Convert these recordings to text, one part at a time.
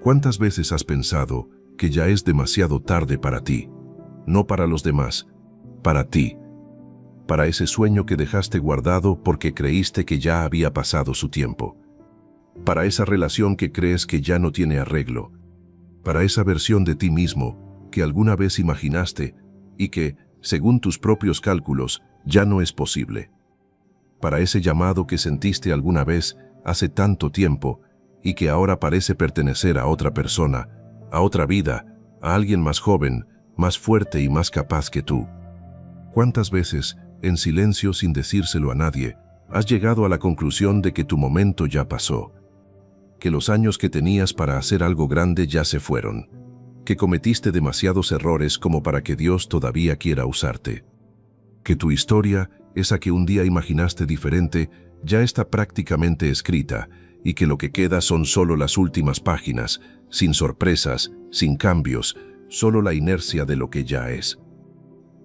¿Cuántas veces has pensado que ya es demasiado tarde para ti? No para los demás, para ti. Para ese sueño que dejaste guardado porque creíste que ya había pasado su tiempo. Para esa relación que crees que ya no tiene arreglo. Para esa versión de ti mismo que alguna vez imaginaste y que, según tus propios cálculos, ya no es posible. Para ese llamado que sentiste alguna vez hace tanto tiempo y que ahora parece pertenecer a otra persona, a otra vida, a alguien más joven, más fuerte y más capaz que tú. ¿Cuántas veces, en silencio sin decírselo a nadie, has llegado a la conclusión de que tu momento ya pasó? Que los años que tenías para hacer algo grande ya se fueron. Que cometiste demasiados errores como para que Dios todavía quiera usarte. Que tu historia, esa que un día imaginaste diferente, ya está prácticamente escrita y que lo que queda son solo las últimas páginas, sin sorpresas, sin cambios, solo la inercia de lo que ya es.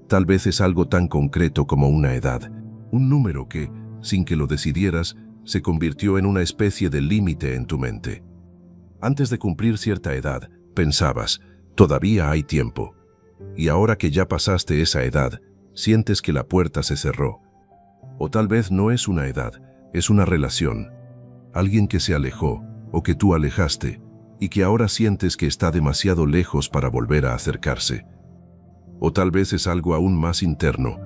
Tal vez es algo tan concreto como una edad, un número que, sin que lo decidieras, se convirtió en una especie de límite en tu mente. Antes de cumplir cierta edad, pensabas, todavía hay tiempo. Y ahora que ya pasaste esa edad, sientes que la puerta se cerró. O tal vez no es una edad, es una relación. Alguien que se alejó, o que tú alejaste, y que ahora sientes que está demasiado lejos para volver a acercarse. O tal vez es algo aún más interno,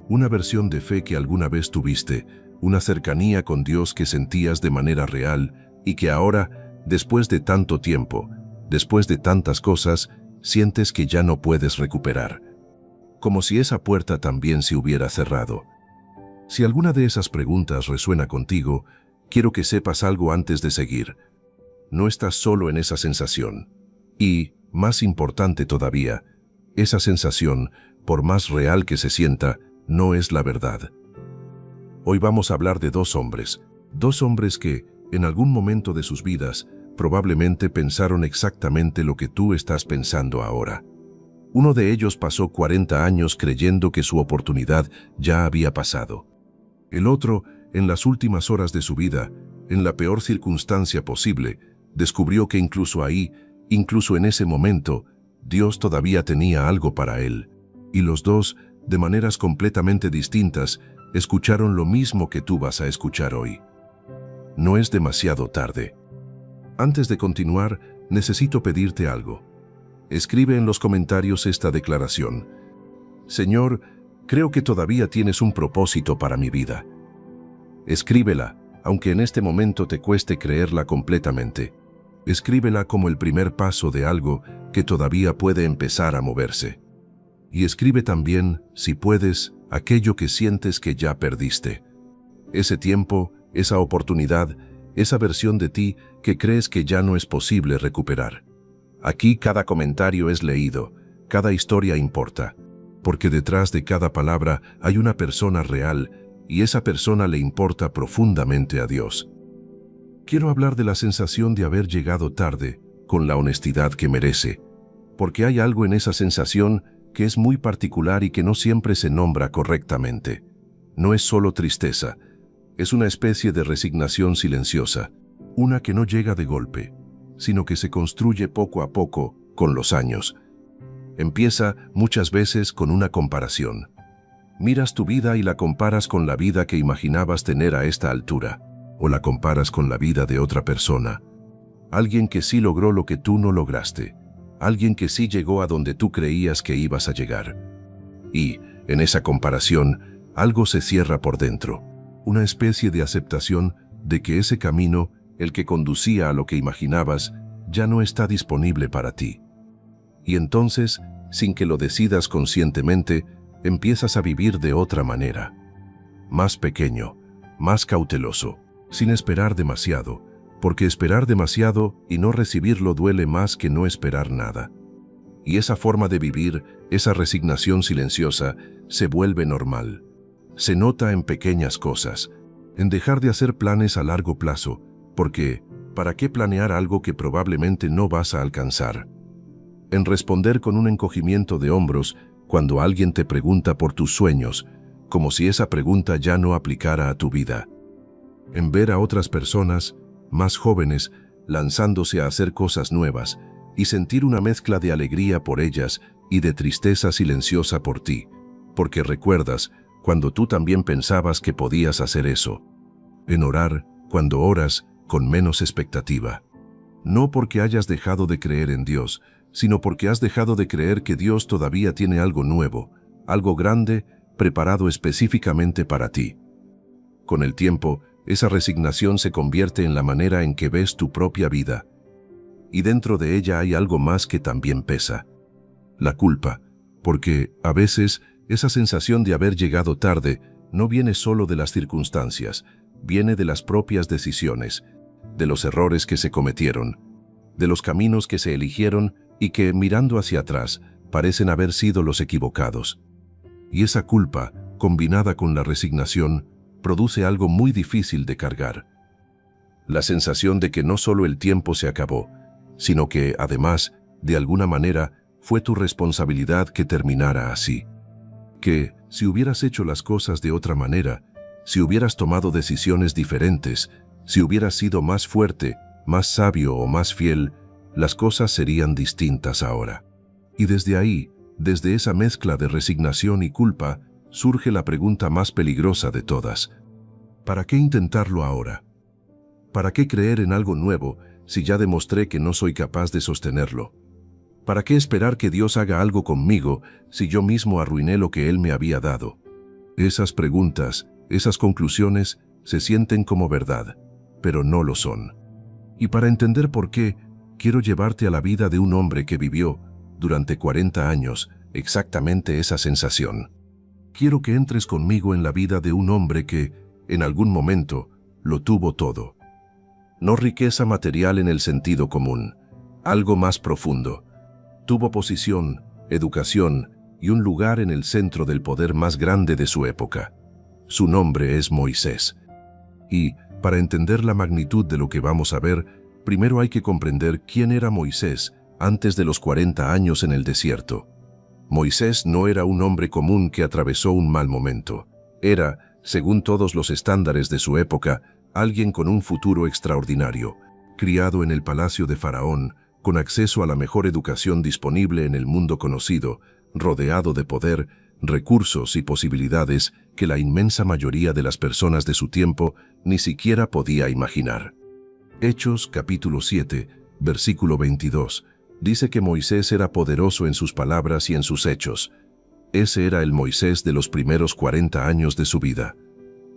una versión de fe que alguna vez tuviste, una cercanía con Dios que sentías de manera real y que ahora, después de tanto tiempo, después de tantas cosas, sientes que ya no puedes recuperar. Como si esa puerta también se hubiera cerrado. Si alguna de esas preguntas resuena contigo, quiero que sepas algo antes de seguir. No estás solo en esa sensación. Y, más importante todavía, esa sensación, por más real que se sienta, no es la verdad. Hoy vamos a hablar de dos hombres que, en algún momento de sus vidas, probablemente pensaron exactamente lo que tú estás pensando ahora. Uno de ellos pasó 40 años creyendo que su oportunidad ya había pasado. El otro, en las últimas horas de su vida, en la peor circunstancia posible, descubrió que incluso ahí, incluso en ese momento, Dios todavía tenía algo para él. Y los dos, de maneras completamente distintas, escucharon lo mismo que tú vas a escuchar hoy. No es demasiado tarde. Antes de continuar, necesito pedirte algo. Escribe en los comentarios esta declaración. Señor, creo que todavía tienes un propósito para mi vida. Escríbela, aunque en este momento te cueste creerla completamente. Escríbela como el primer paso de algo que todavía puede empezar a moverse. Y escribe también, si puedes, aquello que sientes que ya perdiste. Ese tiempo, esa oportunidad, esa versión de ti que crees que ya no es posible recuperar. Aquí cada comentario es leído, cada historia importa, porque detrás de cada palabra hay una persona real y esa persona le importa profundamente a Dios. Quiero hablar de la sensación de haber llegado tarde, con la honestidad que merece, porque hay algo en esa sensación que es muy particular y que no siempre se nombra correctamente. No es solo tristeza, es una especie de resignación silenciosa, una que no llega de golpe, sino que se construye poco a poco, con los años. Empieza, muchas veces, con una comparación. Miras tu vida y la comparas con la vida que imaginabas tener a esta altura, o la comparas con la vida de otra persona. Alguien que sí logró lo que tú no lograste. Alguien que sí llegó a donde tú creías que ibas a llegar. Y, en esa comparación, algo se cierra por dentro. Una especie de aceptación de que ese camino, el que conducía a lo que imaginabas, ya no está disponible para ti. Y entonces, sin que lo decidas conscientemente, empiezas a vivir de otra manera. Más pequeño, más cauteloso, sin esperar demasiado, porque esperar demasiado y no recibirlo duele más que no esperar nada. Y esa forma de vivir, esa resignación silenciosa, se vuelve normal. Se nota en pequeñas cosas, en dejar de hacer planes a largo plazo, porque, ¿para qué planear algo que probablemente no vas a alcanzar? En responder con un encogimiento de hombros cuando alguien te pregunta por tus sueños, como si esa pregunta ya no aplicara a tu vida. En ver a otras personas, más jóvenes, lanzándose a hacer cosas nuevas, y sentir una mezcla de alegría por ellas y de tristeza silenciosa por ti, porque recuerdas cuando tú también pensabas que podías hacer eso. En orar, cuando oras, con menos expectativa. No porque hayas dejado de creer en Dios, sino porque has dejado de creer que Dios todavía tiene algo nuevo, algo grande, preparado específicamente para ti. Con el tiempo, esa resignación se convierte en la manera en que ves tu propia vida. Y dentro de ella hay algo más que también pesa. La culpa, porque, a veces, esa sensación de haber llegado tarde no viene solo de las circunstancias, viene de las propias decisiones, de los errores que se cometieron, de los caminos que se eligieron y que, mirando hacia atrás, parecen haber sido los equivocados. Y esa culpa, combinada con la resignación, produce algo muy difícil de cargar. La sensación de que no solo el tiempo se acabó, sino que, además, de alguna manera, fue tu responsabilidad que terminara así. Que, si hubieras hecho las cosas de otra manera, si hubieras tomado decisiones diferentes, si hubieras sido más fuerte, más sabio o más fiel, las cosas serían distintas ahora. Y desde ahí, desde esa mezcla de resignación y culpa, surge la pregunta más peligrosa de todas. ¿Para qué intentarlo ahora? ¿Para qué creer en algo nuevo si ya demostré que no soy capaz de sostenerlo? ¿Para qué esperar que Dios haga algo conmigo si yo mismo arruiné lo que Él me había dado? Esas preguntas, esas conclusiones, se sienten como verdad, pero no lo son. Y para entender por qué, quiero llevarte a la vida de un hombre que vivió, durante 40 años, exactamente esa sensación. Quiero que entres conmigo en la vida de un hombre que, en algún momento, lo tuvo todo. No riqueza material en el sentido común, algo más profundo. Tuvo posición, educación y un lugar en el centro del poder más grande de su época. Su nombre es Moisés. Y, para entender la magnitud de lo que vamos a ver, primero hay que comprender quién era Moisés antes de los 40 años en el desierto. Moisés no era un hombre común que atravesó un mal momento. Era, según todos los estándares de su época, alguien con un futuro extraordinario, criado en el palacio de Faraón, con acceso a la mejor educación disponible en el mundo conocido, rodeado de poder, recursos y posibilidades que la inmensa mayoría de las personas de su tiempo ni siquiera podía imaginar. Hechos capítulo 7, versículo 22, dice que Moisés era poderoso en sus palabras y en sus hechos. Ese era el Moisés de los primeros 40 años de su vida.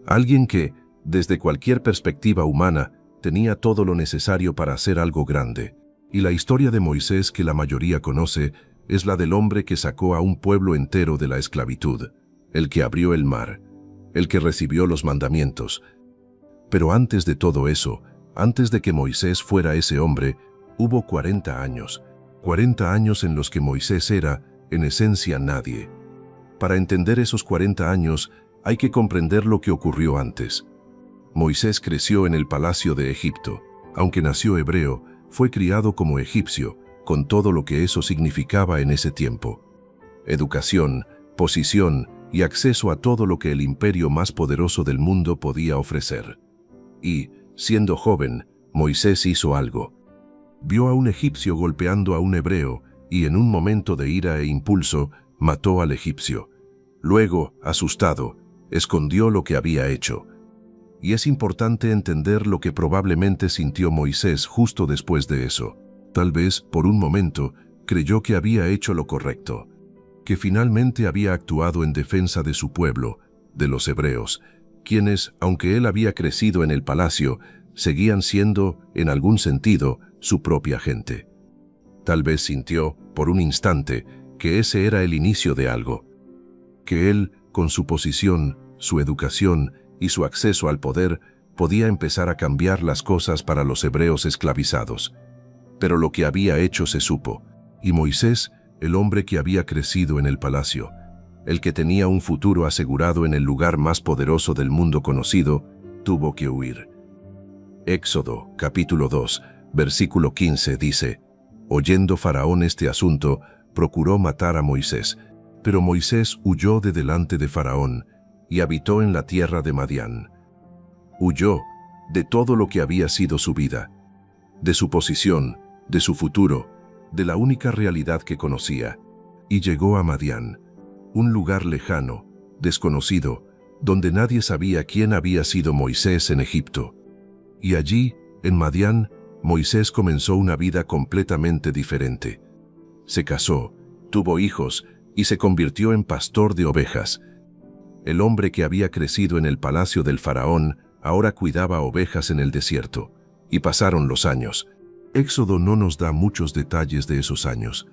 Alguien que, desde cualquier perspectiva humana, tenía todo lo necesario para hacer algo grande. Y la historia de Moisés que la mayoría conoce es la del hombre que sacó a un pueblo entero de la esclavitud, el que abrió el mar, el que recibió los mandamientos. Pero antes de todo eso, antes de que Moisés fuera ese hombre, hubo 40 años. 40 años en los que Moisés era, en esencia, nadie. Para entender esos 40 años, hay que comprender lo que ocurrió antes. Moisés creció en el palacio de Egipto. Aunque nació hebreo, fue criado como egipcio, con todo lo que eso significaba en ese tiempo. Educación, posición y acceso a todo lo que el imperio más poderoso del mundo podía ofrecer. Y, siendo joven, Moisés hizo algo. Vio a un egipcio golpeando a un hebreo y en un momento de ira e impulso, mató al egipcio. Luego, asustado, escondió lo que había hecho. Y es importante entender lo que probablemente sintió Moisés justo después de eso. Tal vez, por un momento, creyó que había hecho lo correcto, que finalmente había actuado en defensa de su pueblo, de los hebreos, quienes, aunque él había crecido en el palacio, seguían siendo, en algún sentido, su propia gente. Tal vez sintió, por un instante, que ese era el inicio de algo, que él, con su posición, su educación y su acceso al poder, podía empezar a cambiar las cosas para los hebreos esclavizados. Pero lo que había hecho se supo, y Moisés, el hombre que había crecido en el palacio, el que tenía un futuro asegurado en el lugar más poderoso del mundo conocido, tuvo que huir. Éxodo, capítulo 2, versículo 15 dice: oyendo Faraón este asunto, procuró matar a Moisés, pero Moisés huyó de delante de Faraón y habitó en la tierra de Madián. Huyó de todo lo que había sido su vida. de su posición, de su futuro, de la única realidad que conocía. Y llegó a Madián, un lugar lejano, desconocido, donde nadie sabía quién había sido Moisés en Egipto. Y allí, en Madián, Moisés comenzó una vida completamente diferente. Se casó, tuvo hijos y se convirtió en pastor de ovejas. El hombre que había crecido en el palacio del faraón ahora cuidaba ovejas en el desierto. Y pasaron los años. Éxodo no nos da muchos detalles de esos años,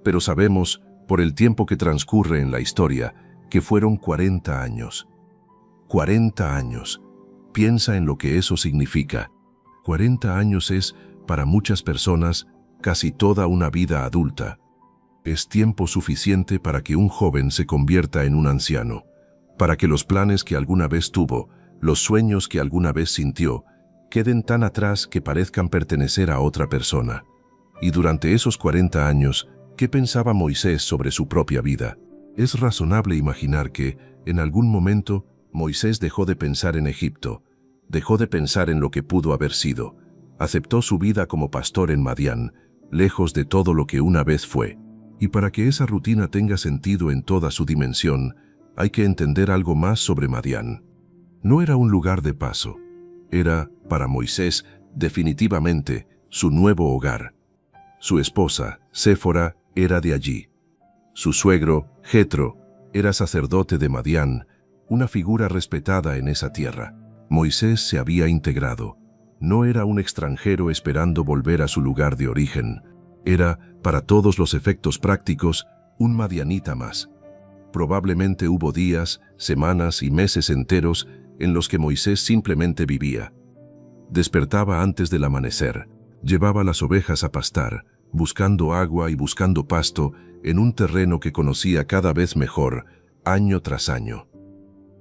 pero sabemos, por el tiempo que transcurre en la historia, que fueron 40 años. 40 años. Piensa en lo que eso significa. 40 años es, para muchas personas, casi toda una vida adulta. Es tiempo suficiente para que un joven se convierta en un anciano, para que los planes que alguna vez tuvo, los sueños que alguna vez sintió, queden tan atrás que parezcan pertenecer a otra persona. Y durante esos 40 años, ¿qué pensaba Moisés sobre su propia vida? Es razonable imaginar que, en algún momento, Moisés dejó de pensar en Egipto, dejó de pensar en lo que pudo haber sido, aceptó su vida como pastor en Madián, lejos de todo lo que una vez fue. Y para que esa rutina tenga sentido en toda su dimensión, hay que entender algo más sobre Madián. No era un lugar de paso. Era, para Moisés, definitivamente, su nuevo hogar. Su esposa, Séfora, era de allí. Su suegro, Jetro, era sacerdote de Madián, una figura respetada en esa tierra. Moisés se había integrado. No era un extranjero esperando volver a su lugar de origen. Era, para todos los efectos prácticos, un madianita más. Probablemente hubo días, semanas y meses enteros en los que Moisés simplemente vivía. Despertaba antes del amanecer, llevaba las ovejas a pastar, buscando agua y buscando pasto en un terreno que conocía cada vez mejor, año tras año.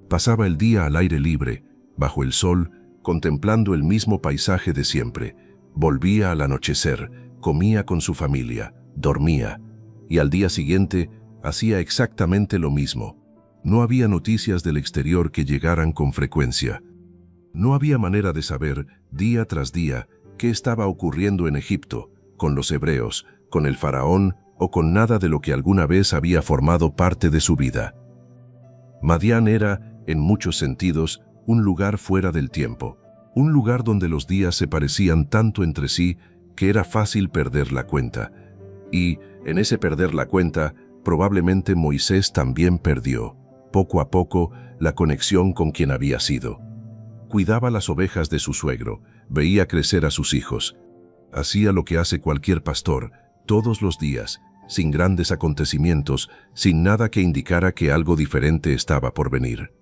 Pasaba el día al aire libre, bajo el sol, contemplando el mismo paisaje de siempre. Volvía al anochecer, comía con su familia, dormía, y al día siguiente hacía exactamente lo mismo. No había noticias del exterior que llegaran con frecuencia. No había manera de saber, día tras día, qué estaba ocurriendo en Egipto, con los hebreos, con el faraón o con nada de lo que alguna vez había formado parte de su vida. Madián era, en muchos sentidos, un lugar fuera del tiempo, un lugar donde los días se parecían tanto entre sí que era fácil perder la cuenta. Y, en ese perder la cuenta, probablemente Moisés también perdió, poco a poco, la conexión con quien había sido. Cuidaba las ovejas de su suegro, veía crecer a sus hijos. Hacía lo que hace cualquier pastor, todos los días, sin grandes acontecimientos, sin nada que indicara que algo diferente estaba por venir.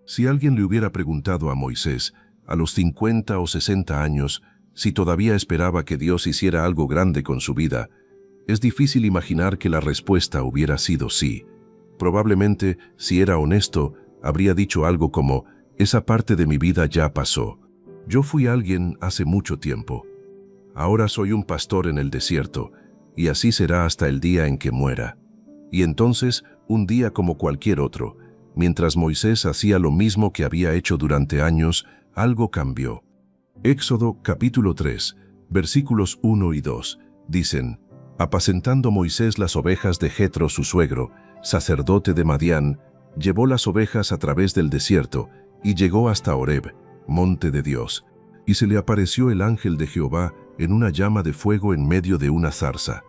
Si alguien le hubiera preguntado a Moisés, a los 50 o 60 años, si todavía esperaba que Dios hiciera algo grande con su vida, es difícil imaginar que la respuesta hubiera sido sí. Probablemente, si era honesto, habría dicho algo como, esa parte de mi vida ya pasó. Yo fui alguien hace mucho tiempo. Ahora soy un pastor en el desierto, y así será hasta el día en que muera. Y entonces, un día como cualquier otro, mientras Moisés hacía lo mismo que había hecho durante años, algo cambió. Éxodo capítulo 3, versículos 1 y 2, dicen, apacentando Moisés las ovejas de Jetro su suegro, sacerdote de Madián, llevó las ovejas a través del desierto y llegó hasta Horeb, monte de Dios, y se le apareció el ángel de Jehová en una llama de fuego en medio de una zarza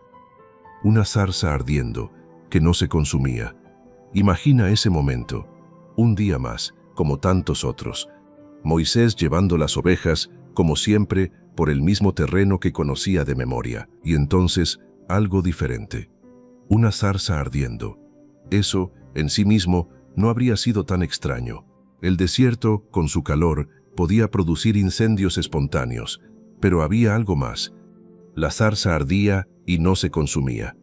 ardiendo, que no se consumía. Imagina ese momento, un día más, como tantos otros. Moisés llevando las ovejas, como siempre, por el mismo terreno que conocía de memoria. Y entonces, algo diferente. Una zarza ardiendo. Eso, en sí mismo, no habría sido tan extraño. El desierto, con su calor, podía producir incendios espontáneos, pero había algo más. La zarza ardía y no se consumía.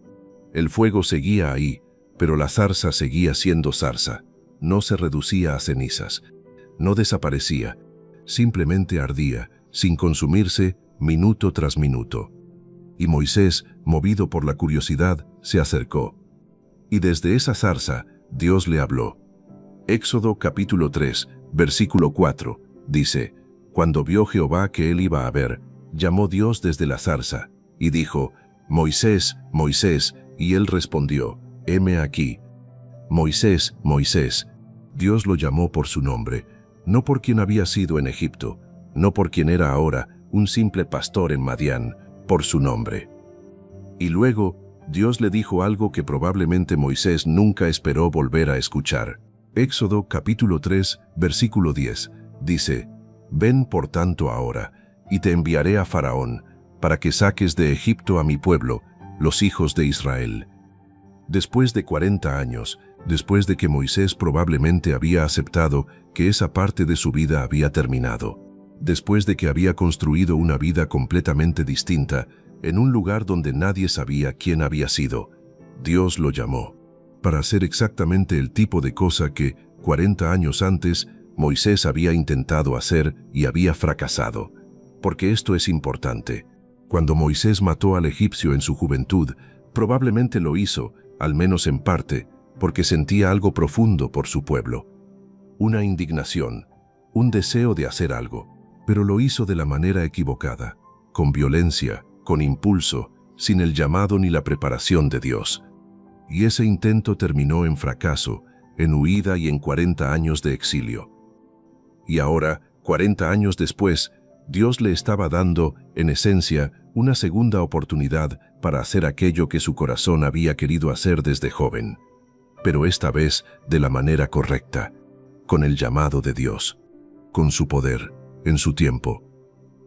El fuego seguía ahí, pero la zarza seguía siendo zarza. No se reducía a cenizas. No desaparecía. Simplemente ardía, sin consumirse, minuto tras minuto. Y Moisés, movido por la curiosidad, se acercó. Y desde esa zarza, Dios le habló. Éxodo capítulo 3, versículo 4, dice, cuando vio Jehová que él iba a ver, Llamó Dios desde la zarza, y dijo, «Moisés, Moisés», y él respondió, «Heme aquí». «Moisés, Moisés». Dios lo llamó por su nombre, no por quien había sido en Egipto, no por quien era ahora un simple pastor en Madián, por su nombre. Y luego, Dios le dijo algo que probablemente Moisés nunca esperó volver a escuchar. Éxodo capítulo 3, versículo 10, dice, «Ven por tanto ahora, y te enviaré a Faraón, para que saques de Egipto a mi pueblo, los hijos de Israel». Después de 40 años, después de que Moisés probablemente había aceptado que esa parte de su vida había terminado, después de que había construido una vida completamente distinta, en un lugar donde nadie sabía quién había sido, Dios lo llamó para hacer exactamente el tipo de cosa que, 40 años antes, Moisés había intentado hacer y había fracasado. Porque esto es importante. Cuando Moisés mató al egipcio en su juventud, probablemente lo hizo, al menos en parte, porque sentía algo profundo por su pueblo. Una indignación, un deseo de hacer algo, pero lo hizo de la manera equivocada, con violencia, con impulso, sin el llamado ni la preparación de Dios. Y ese intento terminó en fracaso, en huida y en 40 años de exilio. Y ahora, 40 años después, Dios le estaba dando, en esencia, una segunda oportunidad para hacer aquello que su corazón había querido hacer desde joven. Pero esta vez de la manera correcta, con el llamado de Dios, con su poder, en su tiempo.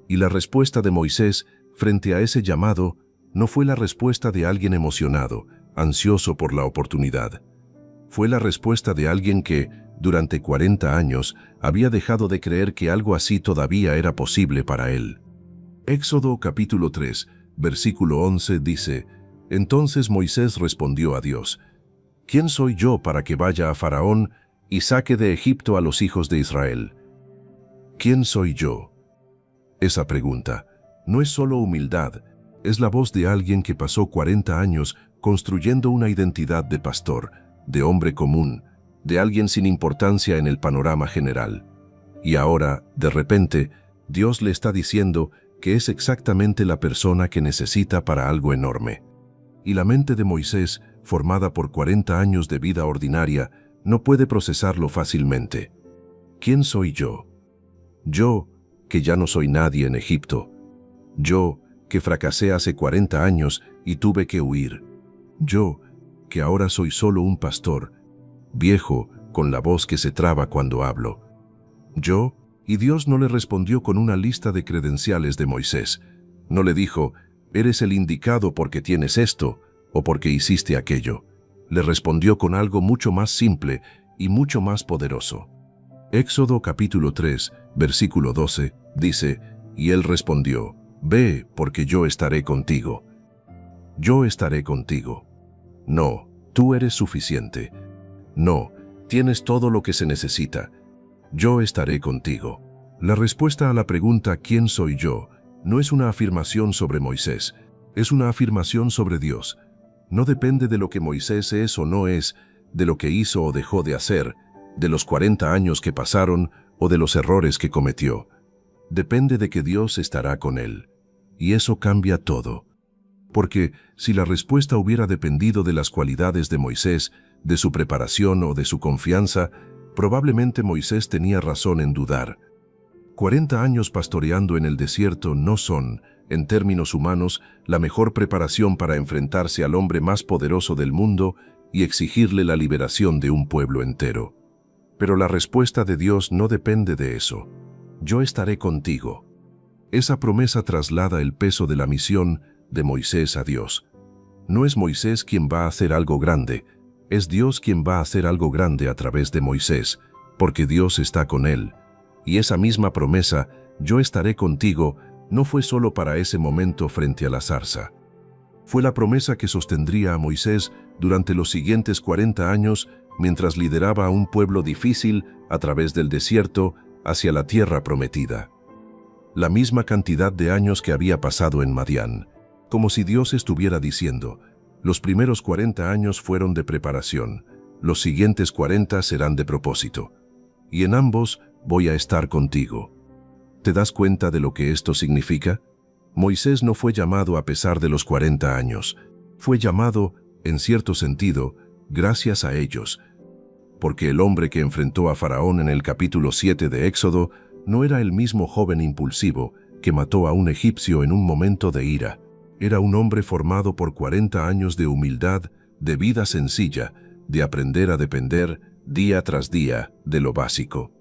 Y la respuesta de Moisés frente a ese llamado no fue la respuesta de alguien emocionado, ansioso por la oportunidad. Fue la respuesta de alguien que, durante 40 años, había dejado de creer que algo así todavía era posible para él. Éxodo capítulo 3, versículo 11 dice, «Entonces Moisés respondió a Dios, ¿quién soy yo para que vaya a Faraón y saque de Egipto a los hijos de Israel?» ¿Quién soy yo? Esa pregunta no es solo humildad, es la voz de alguien que pasó 40 años construyendo una identidad de pastor, de hombre común, de alguien sin importancia en el panorama general. Y ahora, de repente, Dios le está diciendo que es exactamente la persona que necesita para algo enorme. Y la mente de Moisés, formada por 40 años de vida ordinaria, no puede procesarlo fácilmente. ¿Quién soy yo? Yo, que ya no soy nadie en Egipto. Yo, que fracasé hace 40 años y tuve que huir. Yo, que ahora soy solo un pastor, viejo, con la voz que se traba cuando hablo. Yo, y Dios no le respondió con una lista de credenciales de Moisés. No le dijo, eres el indicado porque tienes esto o porque hiciste aquello. Le respondió con algo mucho más simple y mucho más poderoso. Éxodo capítulo 3, versículo 12, dice, y él respondió, ve, porque yo estaré contigo. Yo estaré contigo. No, tú eres suficiente. No, tienes todo lo que se necesita. Yo estaré contigo. La respuesta a la pregunta ¿quién soy yo? No es una afirmación sobre Moisés, es una afirmación sobre Dios. No depende de lo que Moisés es o no es, de lo que hizo o dejó de hacer, de los 40 años que pasaron o de los errores que cometió. Depende de que Dios estará con él. Y eso cambia todo. Porque si la respuesta hubiera dependido de las cualidades de Moisés, de su preparación o de su confianza, probablemente Moisés tenía razón en dudar. 40 años pastoreando en el desierto no son, en términos humanos, la mejor preparación para enfrentarse al hombre más poderoso del mundo y exigirle la liberación de un pueblo entero. Pero la respuesta de Dios no depende de eso. Yo estaré contigo. Esa promesa traslada el peso de la misión de Moisés a Dios. No es Moisés quien va a hacer algo grande, es Dios quien va a hacer algo grande a través de Moisés, porque Dios está con él. Y esa misma promesa, yo estaré contigo, no fue solo para ese momento frente a la zarza. Fue la promesa que sostendría a Moisés durante los siguientes 40 años mientras lideraba a un pueblo difícil a través del desierto hacia la tierra prometida. La misma cantidad de años que había pasado en Madián, como si Dios estuviera diciendo, los primeros 40 años fueron de preparación, los siguientes 40 serán de propósito, y en ambos voy a estar contigo. ¿Te das cuenta de lo que esto significa? Moisés no fue llamado a pesar de los 40 años. Fue llamado, en cierto sentido, gracias a ellos. Porque el hombre que enfrentó a Faraón en el capítulo 7 de Éxodo no era el mismo joven impulsivo que mató a un egipcio en un momento de ira. Era un hombre formado por 40 años de humildad, de vida sencilla, de aprender a depender, día tras día, de lo básico.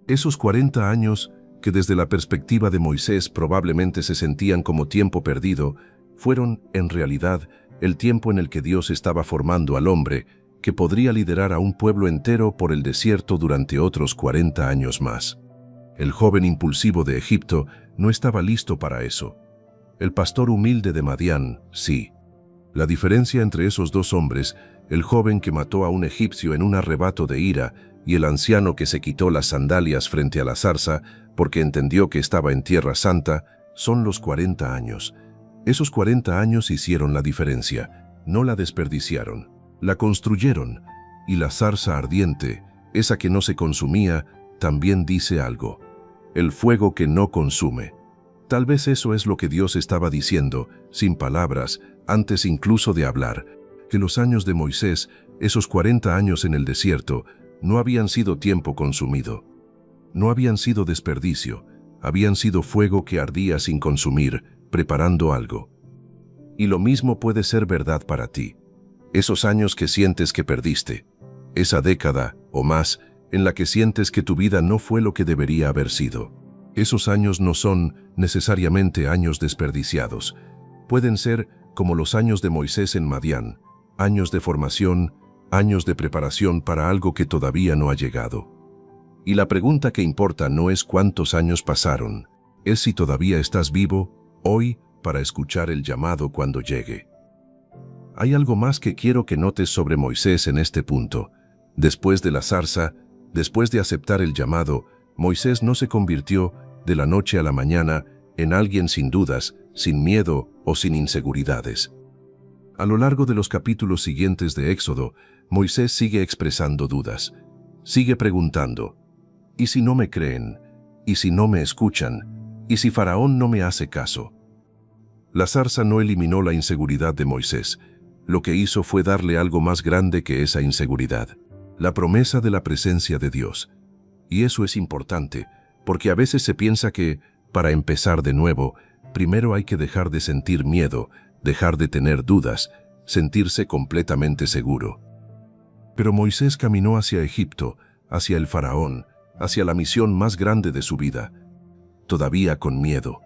Esos 40 años, que desde la perspectiva de Moisés probablemente se sentían como tiempo perdido, fueron, en realidad, el tiempo en el que Dios estaba formando al hombre, que podría liderar a un pueblo entero por el desierto durante otros 40 años más. El joven impulsivo de Egipto no estaba listo para eso. El pastor humilde de Madián, sí. La diferencia entre esos dos hombres, el joven que mató a un egipcio en un arrebato de ira y el anciano que se quitó las sandalias frente a la zarza porque entendió que estaba en Tierra Santa, son los 40 años. Esos 40 años hicieron la diferencia, no la desperdiciaron, la construyeron, y la zarza ardiente, esa que no se consumía, también dice algo. El fuego que no consume. Tal vez eso es lo que Dios estaba diciendo, sin palabras, antes incluso de hablar, que los años de Moisés, esos 40 años en el desierto, no habían sido tiempo consumido. No habían sido desperdicio, habían sido fuego que ardía sin consumir, preparando algo. Y lo mismo puede ser verdad para ti. Esos años que sientes que perdiste, esa década o más en la que sientes que tu vida no fue lo que debería haber sido. Esos años no son necesariamente años desperdiciados. Pueden ser como los años de Moisés en Madián, años de formación, años de preparación para algo que todavía no ha llegado. Y la pregunta que importa no es cuántos años pasaron, es si todavía estás vivo, hoy, para escuchar el llamado cuando llegue. Hay algo más que quiero que notes sobre Moisés en este punto. Después de la zarza, después de aceptar el llamado, Moisés no se convirtió, de la noche a la mañana, en alguien sin dudas, sin miedo o sin inseguridades. A lo largo de los capítulos siguientes de Éxodo, Moisés sigue expresando dudas. Sigue preguntando, ¿y si no me creen? ¿Y si no me escuchan? ¿Y si Faraón no me hace caso? La zarza no eliminó la inseguridad de Moisés. Lo que hizo fue darle algo más grande que esa inseguridad. La promesa de la presencia de Dios. Y eso es importante, porque a veces se piensa que, para empezar de nuevo, primero hay que dejar de sentir miedo, dejar de tener dudas, sentirse completamente seguro. Pero Moisés caminó hacia Egipto, hacia el Faraón, hacia la misión más grande de su vida, todavía con miedo.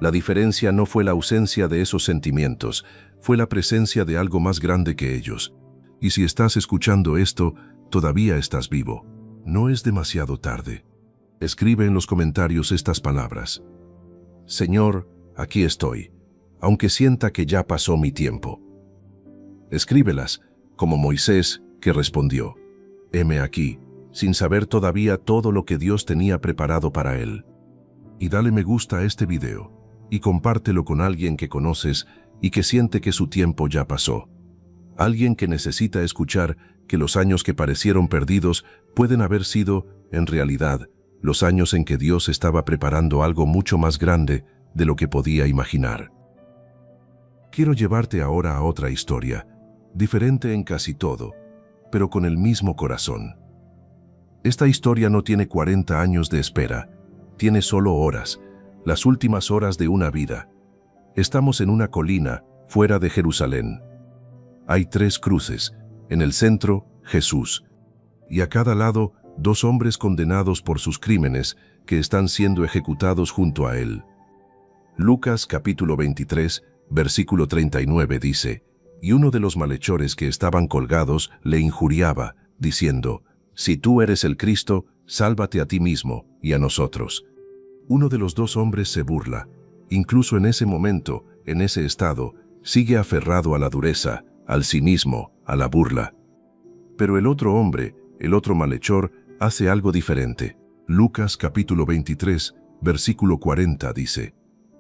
La diferencia no fue la ausencia de esos sentimientos, fue la presencia de algo más grande que ellos. Y si estás escuchando esto, todavía estás vivo. No es demasiado tarde. Escribe en los comentarios estas palabras. Señor, aquí estoy, aunque sienta que ya pasó mi tiempo. Escríbelas, como Moisés, que respondió, heme aquí, sin saber todavía todo lo que Dios tenía preparado para él. Y dale me gusta a este video, y compártelo con alguien que conoces y que siente que su tiempo ya pasó. Alguien que necesita escuchar que los años que parecieron perdidos pueden haber sido, en realidad, los años en que Dios estaba preparando algo mucho más grande de lo que podía imaginar. Quiero llevarte ahora a otra historia, diferente en casi todo, pero con el mismo corazón. Esta historia no tiene 40 años de espera, tiene solo horas, las últimas horas de una vida. Estamos en una colina, fuera de Jerusalén. Hay 3 cruces, en el centro, Jesús, y a cada lado, 2 hombres condenados por sus crímenes que están siendo ejecutados junto a él. Lucas capítulo 23, versículo 39 dice, y uno de los malhechores que estaban colgados le injuriaba, diciendo, si tú eres el Cristo, sálvate a ti mismo y a nosotros. Uno de los 2 hombres se burla. Incluso en ese momento, en ese estado, sigue aferrado a la dureza, al cinismo, a la burla. Pero el otro hombre, el otro malhechor, hace algo diferente. Lucas capítulo 23, versículo 40 dice,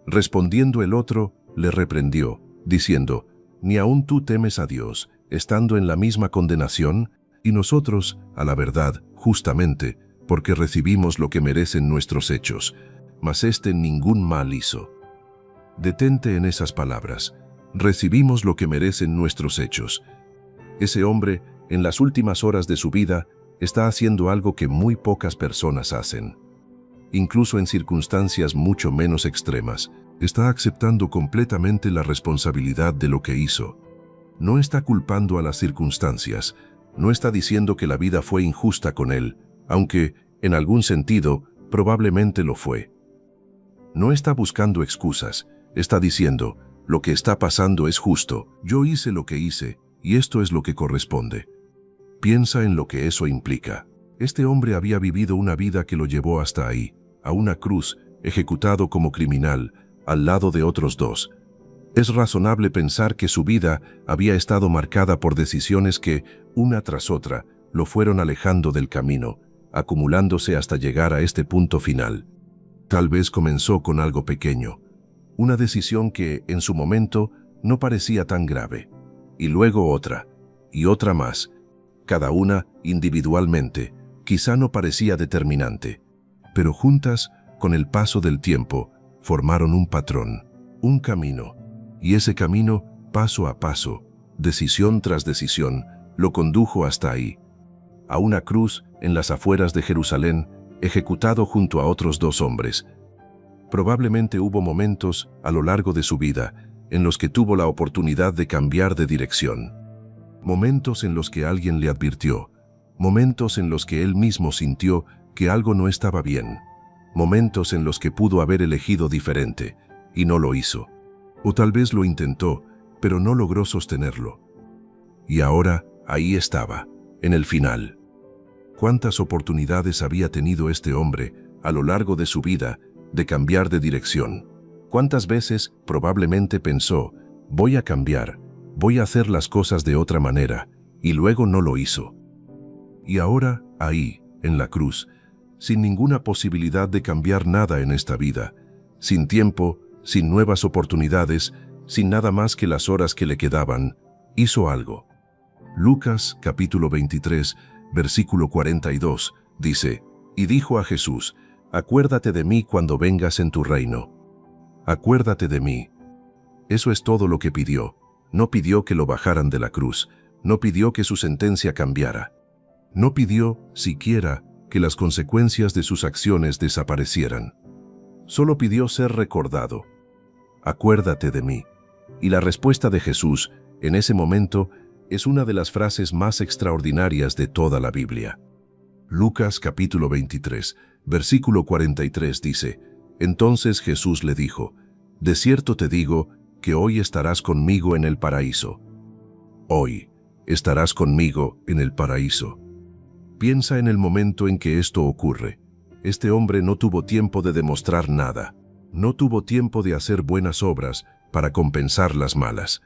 respondiendo el otro, le reprendió, diciendo, ¿ni aún tú temes a Dios, estando en la misma condenación? Y nosotros, a la verdad, justamente, porque recibimos lo que merecen nuestros hechos, mas éste ningún mal hizo. Detente en esas palabras. Recibimos lo que merecen nuestros hechos. Ese hombre, en las últimas horas de su vida, está haciendo algo que muy pocas personas hacen. Incluso en circunstancias mucho menos extremas, está aceptando completamente la responsabilidad de lo que hizo. No está culpando a las circunstancias, no está diciendo que la vida fue injusta con él, aunque, en algún sentido, probablemente lo fue. No está buscando excusas, está diciendo, lo que está pasando es justo, yo hice lo que hice, y esto es lo que corresponde. Piensa en lo que eso implica. Este hombre había vivido una vida que lo llevó hasta ahí, a una cruz, ejecutado como criminal, al lado de otros dos. Es razonable pensar que su vida había estado marcada por decisiones que, una tras otra, lo fueron alejando del camino, acumulándose hasta llegar a este punto final. Tal vez comenzó con algo pequeño, una decisión que, en su momento, no parecía tan grave, y luego otra, y otra más, cada una individualmente, quizá no parecía determinante, pero juntas, con el paso del tiempo, formaron un patrón, un camino, y ese camino, paso a paso, decisión tras decisión, lo condujo hasta ahí, a una cruz en las afueras de Jerusalén, ejecutado junto a otros dos hombres. Probablemente hubo momentos, a lo largo de su vida, en los que tuvo la oportunidad de cambiar de dirección. Momentos en los que alguien le advirtió, momentos en los que él mismo sintió que algo no estaba bien, momentos en los que pudo haber elegido diferente, y no lo hizo. O tal vez lo intentó, pero no logró sostenerlo. Y ahora, ahí estaba, en el final. ¿Cuántas oportunidades había tenido este hombre, a lo largo de su vida, de cambiar de dirección? ¿Cuántas veces probablemente pensó, voy a cambiar, voy a hacer las cosas de otra manera, y luego no lo hizo? Y ahora, ahí, en la cruz, sin ninguna posibilidad de cambiar nada en esta vida, sin tiempo, sin nuevas oportunidades, sin nada más que las horas que le quedaban, hizo algo. Lucas, capítulo 23, versículo 42, dice, y dijo a Jesús, acuérdate de mí cuando vengas en tu reino. Acuérdate de mí. Eso es todo lo que pidió. No pidió que lo bajaran de la cruz, no pidió que su sentencia cambiara. No pidió, siquiera, que las consecuencias de sus acciones desaparecieran. Solo pidió ser recordado. Acuérdate de mí. Y la respuesta de Jesús, en ese momento, es una de las frases más extraordinarias de toda la Biblia. Lucas capítulo 23, versículo 43 dice, entonces Jesús le dijo, de cierto te digo que hoy estarás conmigo en el paraíso. Hoy estarás conmigo en el paraíso. Piensa en el momento en que esto ocurre. Este hombre no tuvo tiempo de demostrar nada. No tuvo tiempo de hacer buenas obras para compensar las malas.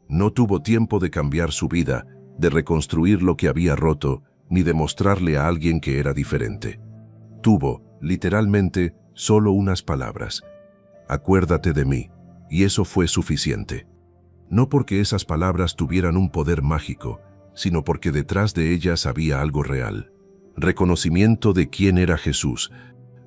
No tuvo tiempo de cambiar su vida, de reconstruir lo que había roto, ni de mostrarle a alguien que era diferente. Tuvo, literalmente, solo unas palabras. Acuérdate de mí, y eso fue suficiente. No porque esas palabras tuvieran un poder mágico, sino porque detrás de ellas había algo real. Reconocimiento de quién era Jesús,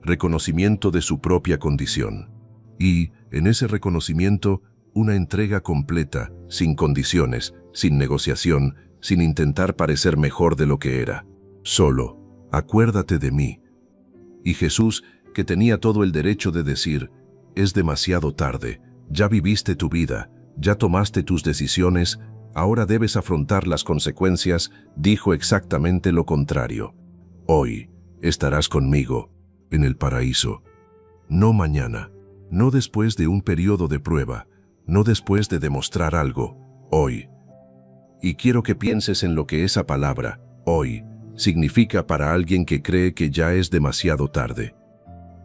reconocimiento de su propia condición. Y, en ese reconocimiento, una entrega completa, sin condiciones, sin negociación, sin intentar parecer mejor de lo que era. Solo, acuérdate de mí. Y Jesús, que tenía todo el derecho de decir, es demasiado tarde, ya viviste tu vida, ya tomaste tus decisiones, ahora debes afrontar las consecuencias, dijo exactamente lo contrario. Hoy estarás conmigo en el paraíso. No mañana, no después de un periodo de prueba, no después de demostrar algo, hoy. Y quiero que pienses en lo que esa palabra, hoy, significa para alguien que cree que ya es demasiado tarde.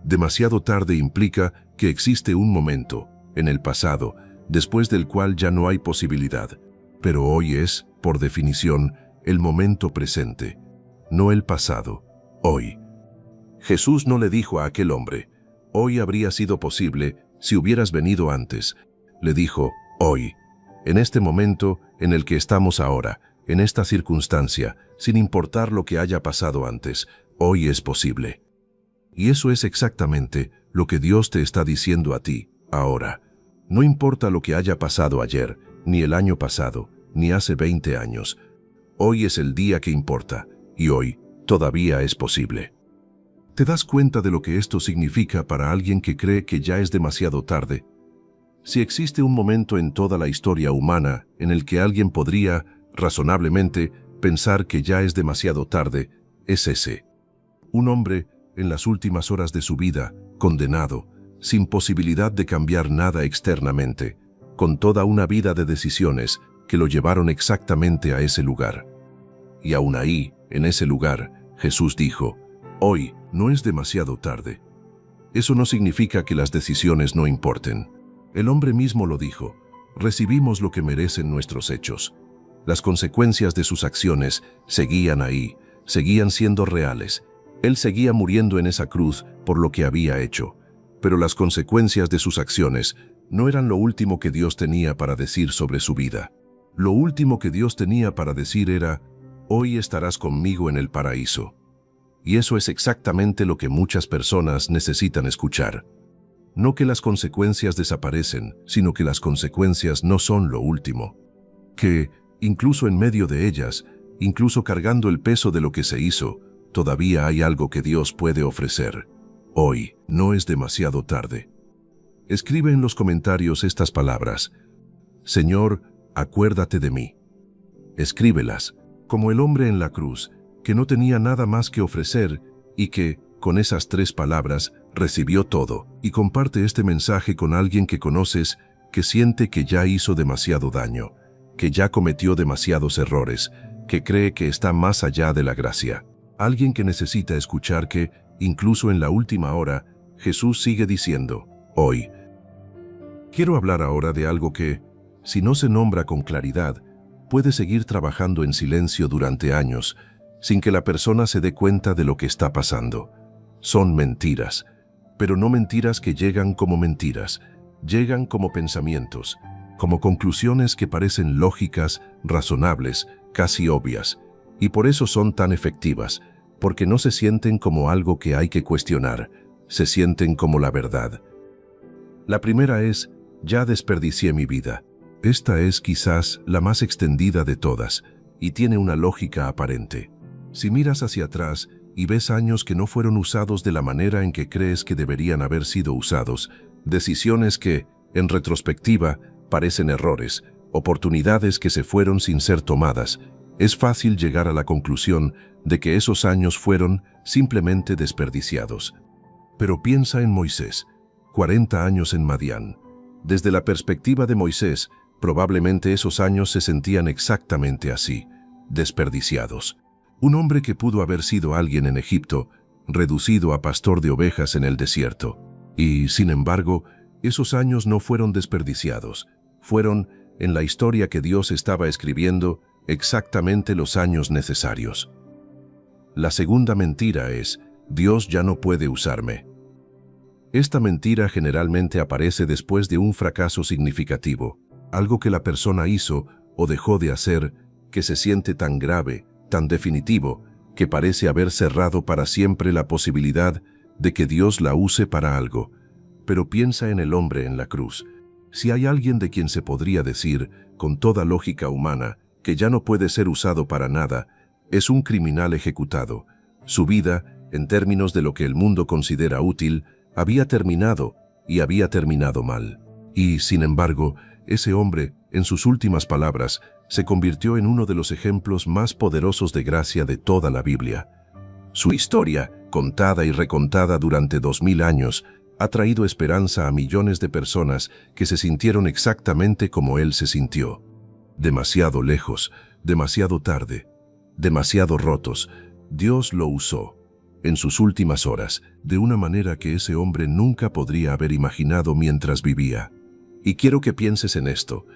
Demasiado tarde implica que existe un momento, en el pasado, después del cual ya no hay posibilidad. Pero hoy es, por definición, el momento presente, no el pasado, hoy. Jesús no le dijo a aquel hombre, hoy habría sido posible si hubieras venido antes. Le dijo, hoy, en este momento en el que estamos ahora, en esta circunstancia, sin importar lo que haya pasado antes, hoy es posible. Y eso es exactamente lo que Dios te está diciendo a ti, ahora. No importa lo que haya pasado ayer, ni el año pasado, ni hace 20 años. Hoy es el día que importa, y hoy todavía es posible. ¿Te das cuenta de lo que esto significa para alguien que cree que ya es demasiado tarde? Si existe un momento en toda la historia humana en el que alguien podría, razonablemente, pensar que ya es demasiado tarde, es ese. Un hombre, en las últimas horas de su vida, condenado, sin posibilidad de cambiar nada externamente, con toda una vida de decisiones que lo llevaron exactamente a ese lugar. Y aún ahí, en ese lugar, Jesús dijo, hoy no es demasiado tarde. Eso no significa que las decisiones no importen. El hombre mismo lo dijo, recibimos lo que merecen nuestros hechos. Las consecuencias de sus acciones seguían ahí, seguían siendo reales. Él seguía muriendo en esa cruz por lo que había hecho, pero las consecuencias de sus acciones no eran lo último que Dios tenía para decir sobre su vida. Lo último que Dios tenía para decir era, hoy estarás conmigo en el paraíso. Y eso es exactamente lo que muchas personas necesitan escuchar. No que las consecuencias desaparecen, sino que las consecuencias no son lo último. Que, incluso en medio de ellas, incluso cargando el peso de lo que se hizo, todavía hay algo que Dios puede ofrecer. Hoy no es demasiado tarde. Escribe en los comentarios estas palabras. Señor, acuérdate de mí. Escríbelas, como el hombre en la cruz, que no tenía nada más que ofrecer y que, con esas 3 palabras, recibió todo. Y comparte este mensaje con alguien que conoces, que siente que ya hizo demasiado daño, que ya cometió demasiados errores, que cree que está más allá de la gracia. Alguien que necesita escuchar que, incluso en la última hora, Jesús sigue diciendo, hoy. Quiero hablar ahora de algo que, si no se nombra con claridad, puede seguir trabajando en silencio durante años, sin que la persona se dé cuenta de lo que está pasando. Son mentiras, pero no mentiras que llegan como mentiras, llegan como pensamientos, como conclusiones que parecen lógicas, razonables, casi obvias, y por eso son tan efectivas, porque no se sienten como algo que hay que cuestionar, se sienten como la verdad. La primera es, ya desperdicié mi vida. Esta es quizás la más extendida de todas, y tiene una lógica aparente. Si miras hacia atrás y ves años que no fueron usados de la manera en que crees que deberían haber sido usados, decisiones que, en retrospectiva, parecen errores, oportunidades que se fueron sin ser tomadas, es fácil llegar a la conclusión de que esos años fueron simplemente desperdiciados. Pero piensa en Moisés, 40 años en Madián. Desde la perspectiva de Moisés, probablemente esos años se sentían exactamente así, desperdiciados. Un hombre que pudo haber sido alguien en Egipto, reducido a pastor de ovejas en el desierto. Y, sin embargo, esos años no fueron desperdiciados. Fueron, en la historia que Dios estaba escribiendo, exactamente los años necesarios. La segunda mentira es, Dios ya no puede usarme. Esta mentira generalmente aparece después de un fracaso significativo, algo que la persona hizo o dejó de hacer, que se siente tan grave, tan definitivo, que parece haber cerrado para siempre la posibilidad de que Dios la use para algo. Pero piensa en el hombre en la cruz. Si hay alguien de quien se podría decir, con toda lógica humana, que ya no puede ser usado para nada, es un criminal ejecutado. Su vida, en términos de lo que el mundo considera útil, había terminado, y había terminado mal. Y, sin embargo, ese hombre, en sus últimas palabras, se convirtió en uno de los ejemplos más poderosos de gracia de toda la Biblia. Su historia, contada y recontada durante 2000 años, ha traído esperanza a millones de personas que se sintieron exactamente como él se sintió. Demasiado lejos, demasiado tarde, demasiado rotos, Dios lo usó, en sus últimas horas, de una manera que ese hombre nunca podría haber imaginado mientras vivía. Y quiero que pienses en esto.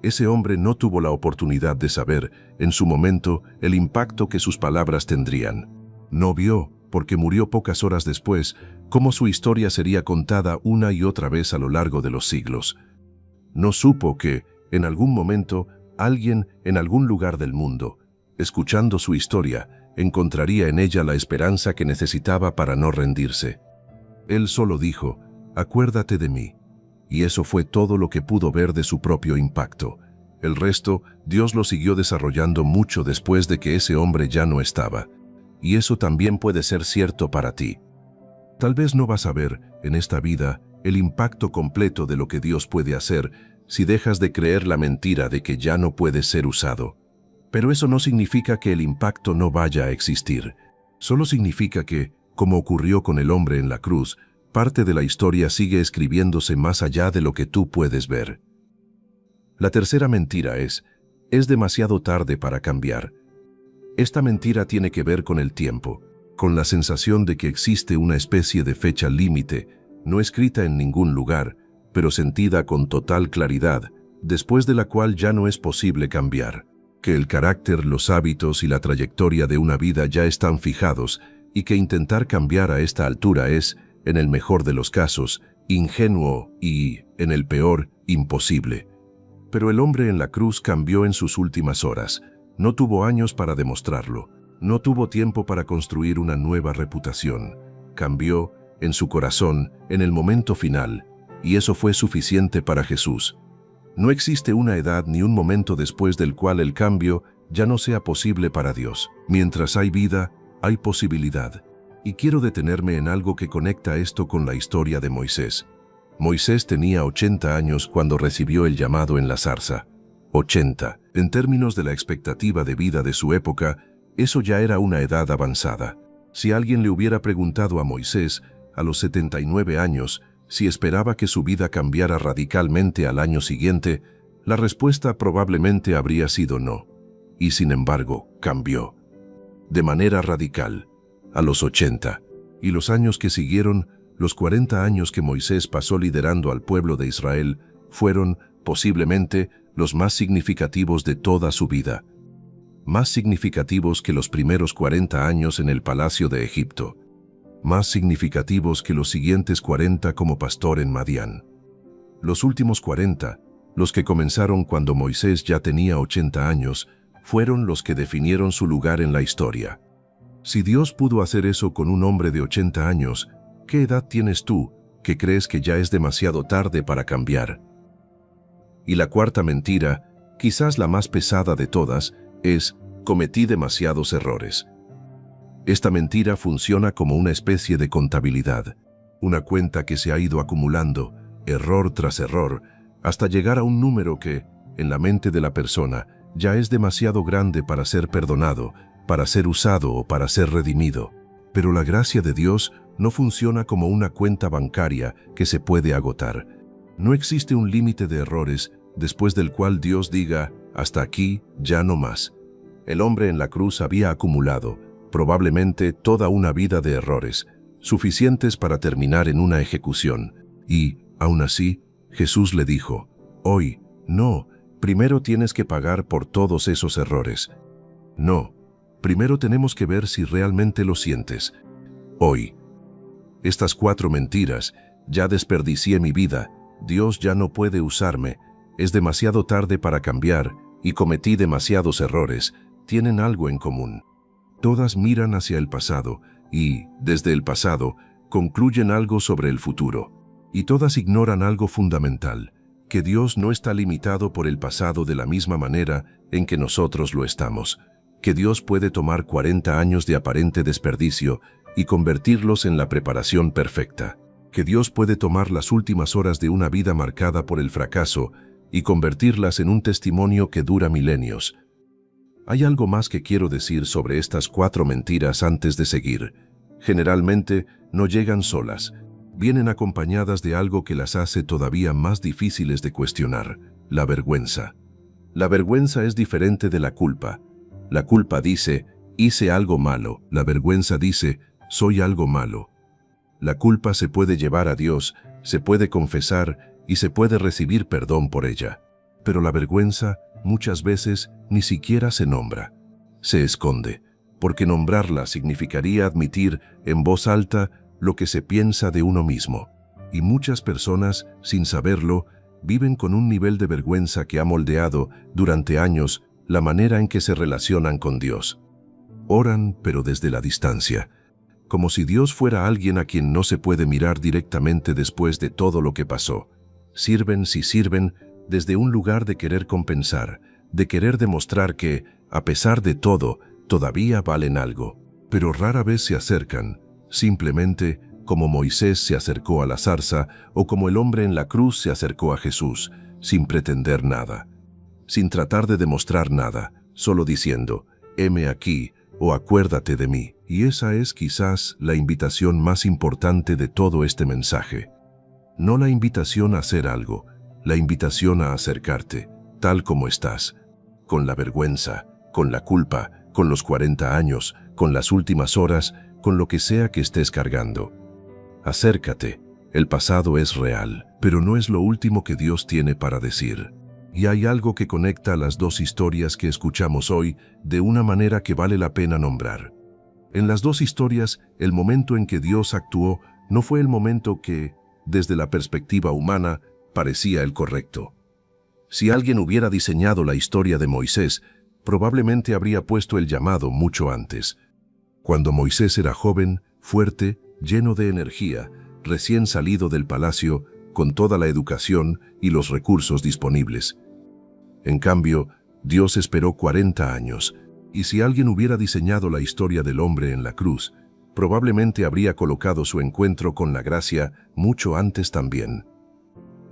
Ese hombre no tuvo la oportunidad de saber, en su momento, el impacto que sus palabras tendrían. No vio, porque murió pocas horas después, cómo su historia sería contada una y otra vez a lo largo de los siglos. No supo que, en algún momento, alguien en algún lugar del mundo, escuchando su historia, encontraría en ella la esperanza que necesitaba para no rendirse. Él solo dijo, acuérdate de mí. y eso fue todo lo que pudo ver de su propio impacto. El resto, Dios lo siguió desarrollando mucho después de que ese hombre ya no estaba. Y eso también puede ser cierto para ti. Tal vez no vas a ver, en esta vida, el impacto completo de lo que Dios puede hacer si dejas de creer la mentira de que ya no puedes ser usado. Pero eso no significa que el impacto no vaya a existir. Solo significa que, como ocurrió con el hombre en la cruz, parte de la historia sigue escribiéndose más allá de lo que tú puedes ver. La tercera mentira es demasiado tarde para cambiar. Esta mentira tiene que ver con el tiempo, con la sensación de que existe una especie de fecha límite, no escrita en ningún lugar, pero sentida con total claridad, después de la cual ya no es posible cambiar, que el carácter, los hábitos y la trayectoria de una vida ya están fijados y que intentar cambiar a esta altura es, en el mejor de los casos, ingenuo y, en el peor, imposible. Pero el hombre en la cruz cambió en sus últimas horas. No tuvo años para demostrarlo. No tuvo tiempo para construir una nueva reputación. Cambió, en su corazón, en el momento final, y eso fue suficiente para Jesús. No existe una edad ni un momento después del cual el cambio ya no sea posible para Dios. Mientras hay vida, hay posibilidad. Y quiero detenerme en algo que conecta esto con la historia de Moisés. Moisés tenía 80 años cuando recibió el llamado en la zarza. 80. En términos de la expectativa de vida de su época, eso ya era una edad avanzada. Si alguien le hubiera preguntado a Moisés, a los 79 años, si esperaba que su vida cambiara radicalmente al año siguiente, la respuesta probablemente habría sido no. Y sin embargo, cambió. De manera radical. A los 80. Y los años que siguieron, los 40 años que Moisés pasó liderando al pueblo de Israel, fueron, posiblemente, los más significativos de toda su vida. Más significativos que los primeros 40 años en el palacio de Egipto. Más significativos que los siguientes 40 como pastor en Madián. Los últimos 40, los que comenzaron cuando Moisés ya tenía 80 años, fueron los que definieron su lugar en la historia. Si Dios pudo hacer eso con un hombre de 80 años, ¿qué edad tienes tú que crees que ya es demasiado tarde para cambiar? Y la cuarta mentira, quizás la más pesada de todas, es: cometí demasiados errores. Esta mentira funciona como una especie de contabilidad, una cuenta que se ha ido acumulando, error tras error, hasta llegar a un número que, en la mente de la persona, ya es demasiado grande para ser perdonado, para ser usado o para ser redimido. Pero la gracia de Dios no funciona como una cuenta bancaria que se puede agotar. No existe un límite de errores después del cual Dios diga: hasta aquí, ya no más. El hombre en la cruz había acumulado, probablemente, toda una vida de errores, suficientes para terminar en una ejecución. Y, aún así, Jesús le dijo: hoy, no, primero tienes que pagar por todos esos errores. No, primero tenemos que ver si realmente lo sientes. Hoy. Estas 4 mentiras: ya desperdicié mi vida, Dios ya no puede usarme, es demasiado tarde para cambiar y cometí demasiados errores, tienen algo en común. Todas miran hacia el pasado y, desde el pasado, concluyen algo sobre el futuro. Y todas ignoran algo fundamental: que Dios no está limitado por el pasado de la misma manera en que nosotros lo estamos. Que Dios puede tomar 40 años de aparente desperdicio y convertirlos en la preparación perfecta. Que Dios puede tomar las últimas horas de una vida marcada por el fracaso y convertirlas en un testimonio que dura milenios. Hay algo más que quiero decir sobre estas 4 mentiras antes de seguir. Generalmente no llegan solas, vienen acompañadas de algo que las hace todavía más difíciles de cuestionar: la vergüenza. La vergüenza es diferente de la culpa. La culpa dice: hice algo malo. La vergüenza dice: soy algo malo. La culpa se puede llevar a Dios, se puede confesar y se puede recibir perdón por ella. Pero la vergüenza, muchas veces, ni siquiera se nombra. Se esconde, porque nombrarla significaría admitir en voz alta lo que se piensa de uno mismo. Y muchas personas, sin saberlo, viven con un nivel de vergüenza que ha moldeado, durante años, la manera en que se relacionan con Dios. Oran, pero desde la distancia, como si Dios fuera alguien a quien no se puede mirar directamente después de todo lo que pasó. Sirven si sirven desde un lugar de querer compensar, de querer demostrar que, a pesar de todo, todavía valen algo. Pero rara vez se acercan, simplemente como Moisés se acercó a la zarza o como el hombre en la cruz se acercó a Jesús, sin pretender nada, sin tratar de demostrar nada, solo diciendo, heme aquí o acuérdate de mí. Y esa es quizás la invitación más importante de todo este mensaje. No la invitación a hacer algo, la invitación a acercarte, tal como estás, con la vergüenza, con la culpa, con los 40 años, con las últimas horas, con lo que sea que estés cargando. Acércate, el pasado es real, pero no es lo último que Dios tiene para decir. Y hay algo que conecta las dos historias que escuchamos hoy de una manera que vale la pena nombrar. En las dos historias, el momento en que Dios actuó no fue el momento que, desde la perspectiva humana, parecía el correcto. Si alguien hubiera diseñado la historia de Moisés, probablemente habría puesto el llamado mucho antes. Cuando Moisés era joven, fuerte, lleno de energía, recién salido del palacio, con toda la educación y los recursos disponibles. En cambio, Dios esperó 40 años, y si alguien hubiera diseñado la historia del hombre en la cruz, probablemente habría colocado su encuentro con la gracia mucho antes también.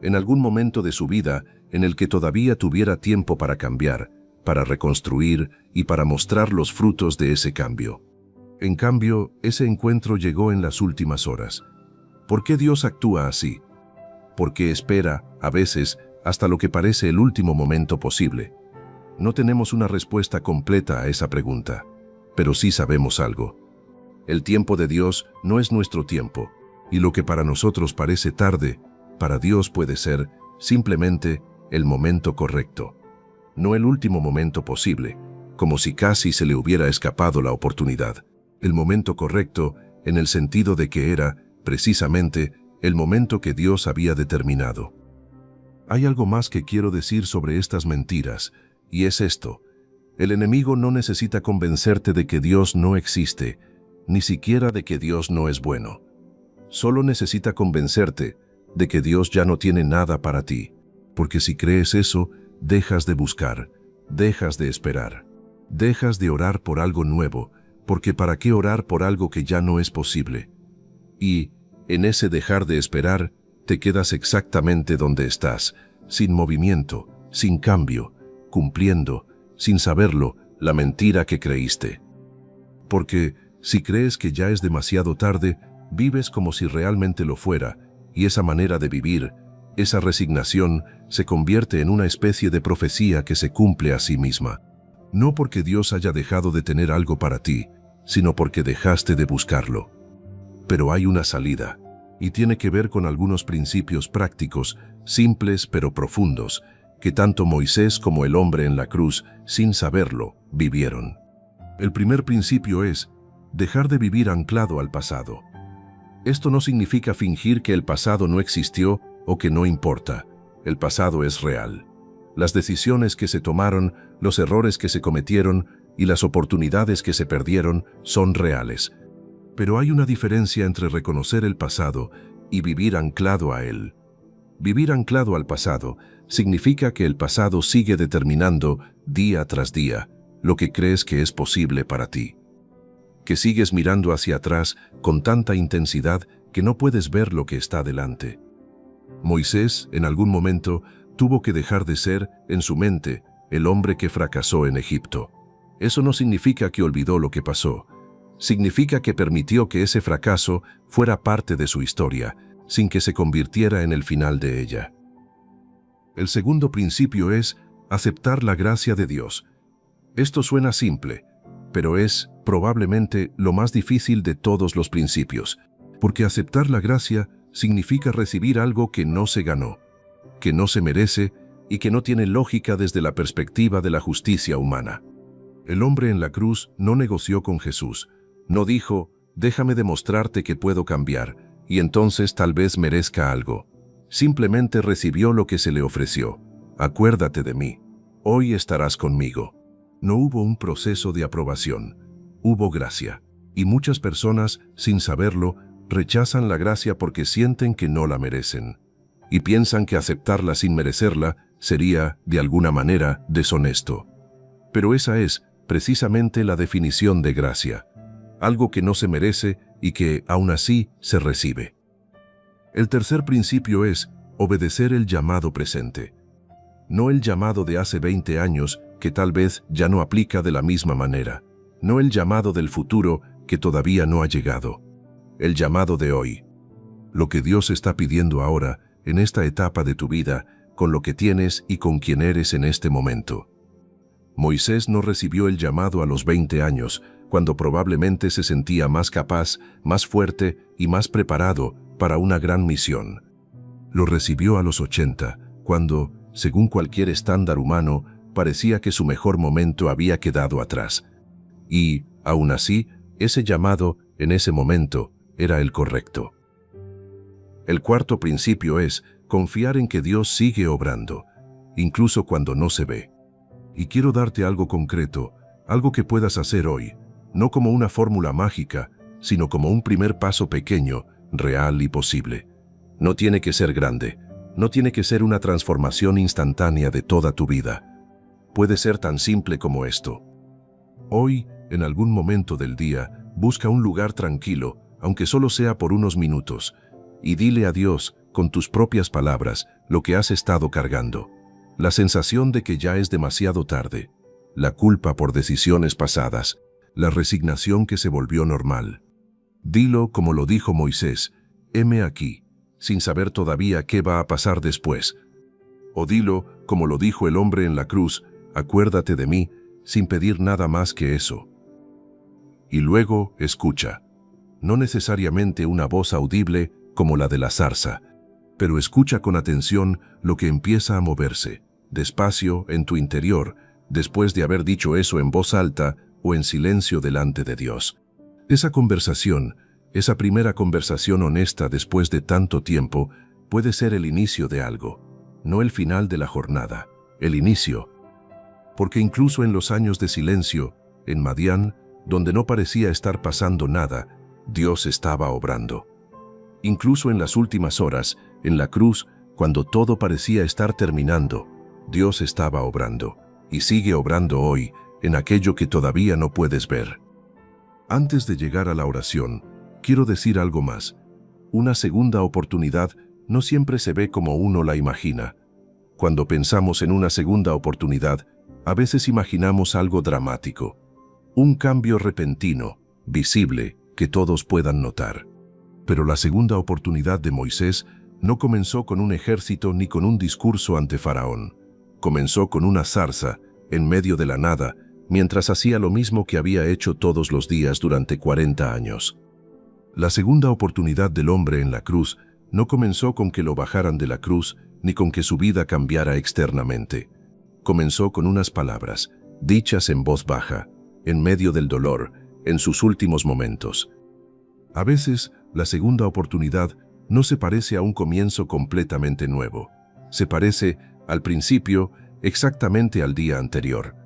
En algún momento de su vida en el que todavía tuviera tiempo para cambiar, para reconstruir y para mostrar los frutos de ese cambio. En cambio, ese encuentro llegó en las últimas horas. ¿Por qué Dios actúa así? ¿Por qué espera, a veces, hasta lo que parece el último momento posible? No tenemos una respuesta completa a esa pregunta, pero sí sabemos algo. El tiempo de Dios no es nuestro tiempo, y lo que para nosotros parece tarde, para Dios puede ser, simplemente, el momento correcto. No el último momento posible, como si casi se le hubiera escapado la oportunidad. El momento correcto, en el sentido de que era, precisamente, el momento que Dios había determinado. Hay algo más que quiero decir sobre estas mentiras, y es esto. El enemigo no necesita convencerte de que Dios no existe, ni siquiera de que Dios no es bueno. Solo necesita convencerte de que Dios ya no tiene nada para ti, porque si crees eso, dejas de buscar, dejas de esperar, dejas de orar por algo nuevo, porque ¿para qué orar por algo que ya no es posible? Y, en ese dejar de esperar, te quedas exactamente donde estás, sin movimiento, sin cambio, cumpliendo, sin saberlo, la mentira que creíste. Porque, si crees que ya es demasiado tarde, vives como si realmente lo fuera, y esa manera de vivir, esa resignación, se convierte en una especie de profecía que se cumple a sí misma. No porque Dios haya dejado de tener algo para ti, sino porque dejaste de buscarlo. Pero hay una salida, y tiene que ver con algunos principios prácticos, simples pero profundos, que tanto Moisés como el hombre en la cruz, sin saberlo, vivieron. El primer principio es dejar de vivir anclado al pasado. Esto no significa fingir que el pasado no existió o que no importa. El pasado es real. Las decisiones que se tomaron, los errores que se cometieron y las oportunidades que se perdieron son reales. Pero hay una diferencia entre reconocer el pasado y vivir anclado a él. Vivir anclado al pasado significa que el pasado sigue determinando, día tras día, lo que crees que es posible para ti. Que sigues mirando hacia atrás con tanta intensidad que no puedes ver lo que está delante. Moisés, en algún momento, tuvo que dejar de ser, en su mente, el hombre que fracasó en Egipto. Eso no significa que olvidó lo que pasó. Significa que permitió que ese fracaso fuera parte de su historia, sin que se convirtiera en el final de ella. El segundo principio es aceptar la gracia de Dios. Esto suena simple, pero es, probablemente, lo más difícil de todos los principios, porque aceptar la gracia significa recibir algo que no se ganó, que no se merece y que no tiene lógica desde la perspectiva de la justicia humana. El hombre en la cruz no negoció con Jesús, no dijo, déjame demostrarte que puedo cambiar, y entonces tal vez merezca algo. Simplemente recibió lo que se le ofreció. Acuérdate de mí. Hoy estarás conmigo. No hubo un proceso de aprobación. Hubo gracia. Y muchas personas, sin saberlo, rechazan la gracia porque sienten que no la merecen. y piensan que aceptarla sin merecerla sería, de alguna manera, deshonesto. Pero esa es, precisamente, la definición de gracia. Algo que no se merece y que, aún así, se recibe. El tercer principio es obedecer el llamado presente. No el llamado de hace 20 años, que tal vez ya no aplica de la misma manera. No el llamado del futuro, que todavía no ha llegado. El llamado de hoy. Lo que Dios está pidiendo ahora, en esta etapa de tu vida, con lo que tienes y con quien eres en este momento. Moisés no recibió el llamado a los 20 años, cuando probablemente se sentía más capaz, más fuerte y más preparado para una gran misión. Lo recibió a los 80, cuando, según cualquier estándar humano, parecía que su mejor momento había quedado atrás. Y, aún así, ese llamado, en ese momento, era el correcto. El cuarto principio es confiar en que Dios sigue obrando, incluso cuando no se ve. Y quiero darte algo concreto, algo que puedas hacer hoy, no como una fórmula mágica, sino como un primer paso pequeño, real y posible. No tiene que ser grande, no tiene que ser una transformación instantánea de toda tu vida. Puede ser tan simple como esto. Hoy, en algún momento del día, busca un lugar tranquilo, aunque solo sea por unos minutos, y dile a Dios, con tus propias palabras, lo que has estado cargando. La sensación de que ya es demasiado tarde, la culpa por decisiones pasadas, la resignación que se volvió normal. Dilo como lo dijo Moisés, heme aquí, sin saber todavía qué va a pasar después. O dilo como lo dijo el hombre en la cruz, acuérdate de mí, sin pedir nada más que eso. Y luego escucha. No necesariamente una voz audible como la de la zarza, pero escucha con atención lo que empieza a moverse, despacio en tu interior, después de haber dicho eso en voz alta o en silencio delante de Dios. Esa conversación, esa primera conversación honesta después de tanto tiempo, puede ser el inicio de algo, no el final de la jornada, el inicio. Porque incluso en los años de silencio, en Madián, donde no parecía estar pasando nada, Dios estaba obrando. Incluso en las últimas horas, en la cruz, cuando todo parecía estar terminando, Dios estaba obrando, y sigue obrando hoy, en aquello que todavía no puedes ver. Antes de llegar a la oración, quiero decir algo más. Una segunda oportunidad no siempre se ve como uno la imagina. Cuando pensamos en una segunda oportunidad, a veces imaginamos algo dramático. Un cambio repentino, visible, que todos puedan notar. Pero la segunda oportunidad de Moisés no comenzó con un ejército ni con un discurso ante Faraón. Comenzó con una zarza, en medio de la nada, mientras hacía lo mismo que había hecho todos los días durante 40 años. La segunda oportunidad del hombre en la cruz no comenzó con que lo bajaran de la cruz, ni con que su vida cambiara externamente. Comenzó con unas palabras, dichas en voz baja, en medio del dolor, en sus últimos momentos. A veces, la segunda oportunidad no se parece a un comienzo completamente nuevo. Se parece, al principio, exactamente al día anterior.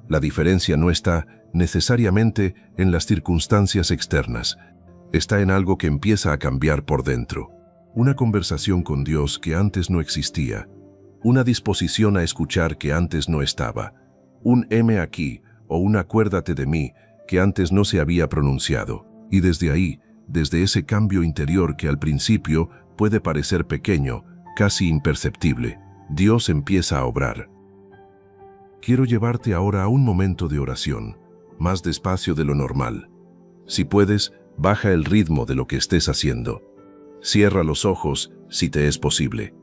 La diferencia no está, necesariamente, en las circunstancias externas. Está en algo que empieza a cambiar por dentro. Una conversación con Dios que antes no existía. Una disposición a escuchar que antes no estaba. Un heme aquí, o un acuérdate de mí, que antes no se había pronunciado. Y desde ahí, desde ese cambio interior que al principio puede parecer pequeño, casi imperceptible, Dios empieza a obrar. Quiero llevarte ahora a un momento de oración, más despacio de lo normal. Si puedes, baja el ritmo de lo que estés haciendo. Cierra los ojos, si te es posible,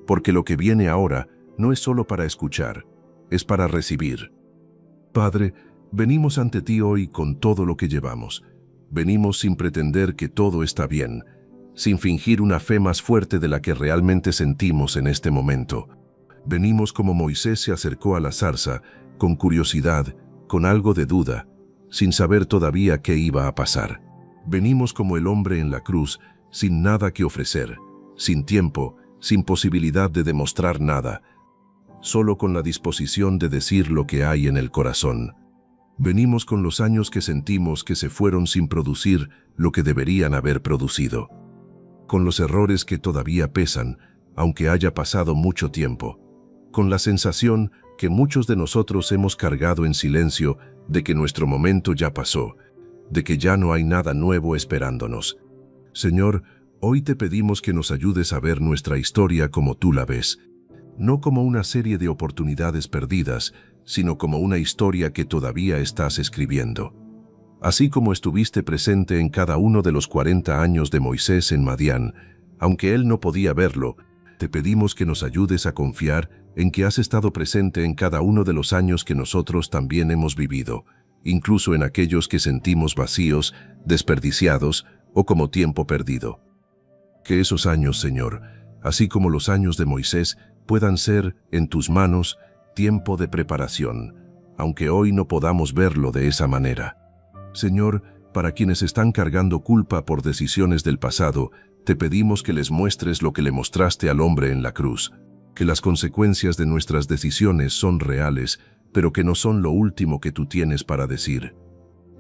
porque lo que viene ahora no es solo para escuchar, es para recibir. Padre, venimos ante ti hoy con todo lo que llevamos. Venimos sin pretender que todo está bien, sin fingir una fe más fuerte de la que realmente sentimos en este momento. Venimos como Moisés se acercó a la zarza, con curiosidad, con algo de duda, sin saber todavía qué iba a pasar. Venimos como el hombre en la cruz, sin nada que ofrecer, sin tiempo, sin posibilidad de demostrar nada, solo con la disposición de decir lo que hay en el corazón. Venimos con los años que sentimos que se fueron sin producir lo que deberían haber producido, con los errores que todavía pesan, aunque haya pasado mucho tiempo, con la sensación que muchos de nosotros hemos cargado en silencio de que nuestro momento ya pasó, de que ya no hay nada nuevo esperándonos. Señor, hoy te pedimos que nos ayudes a ver nuestra historia como tú la ves, no como una serie de oportunidades perdidas, sino como una historia que todavía estás escribiendo. Así como estuviste presente en cada uno de los 40 años de Moisés en Madián, aunque él no podía verlo, te pedimos que nos ayudes a confiar en que has estado presente en cada uno de los años que nosotros también hemos vivido, incluso en aquellos que sentimos vacíos, desperdiciados o como tiempo perdido. Que esos años, Señor, así como los años de Moisés, puedan ser, en tus manos, tiempo de preparación, aunque hoy no podamos verlo de esa manera. Señor, para quienes están cargando culpa por decisiones del pasado, te pedimos que les muestres lo que le mostraste al hombre en la cruz, que las consecuencias de nuestras decisiones son reales, pero que no son lo último que tú tienes para decir.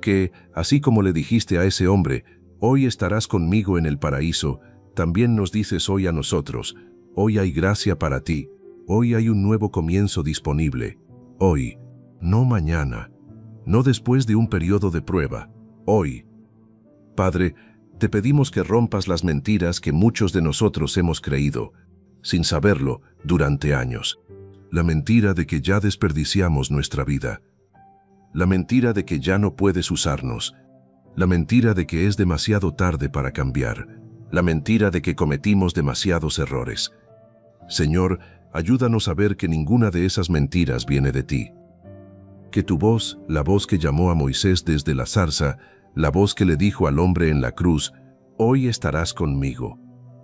Que, así como le dijiste a ese hombre, hoy estarás conmigo en el paraíso, también nos dices hoy a nosotros, hoy hay gracia para ti, hoy hay un nuevo comienzo disponible, hoy, no mañana, no después de un periodo de prueba, hoy. Padre, te pedimos que rompas las mentiras que muchos de nosotros hemos creído, sin saberlo, durante años. La mentira de que ya desperdiciamos nuestra vida. La mentira de que ya no puedes usarnos. La mentira de que es demasiado tarde para cambiar. La mentira de que cometimos demasiados errores. Señor, ayúdanos a ver que ninguna de esas mentiras viene de ti. Que tu voz, la voz que llamó a Moisés desde la zarza, la voz que le dijo al hombre en la cruz, hoy estarás conmigo.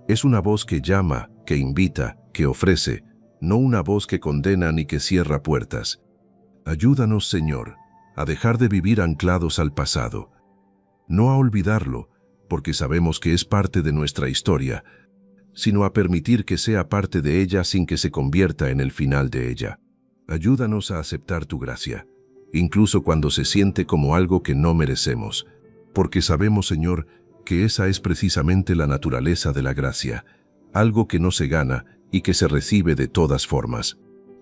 Es una voz que llama, que invita, que ofrece, no una voz que condena ni que cierra puertas. Ayúdanos, Señor, a dejar de vivir anclados al pasado. No a olvidarlo, porque sabemos que es parte de nuestra historia, sino a permitir que sea parte de ella sin que se convierta en el final de ella. Ayúdanos a aceptar tu gracia, incluso cuando se siente como algo que no merecemos, porque sabemos, Señor, que esa es precisamente la naturaleza de la gracia, algo que no se gana y que se recibe de todas formas.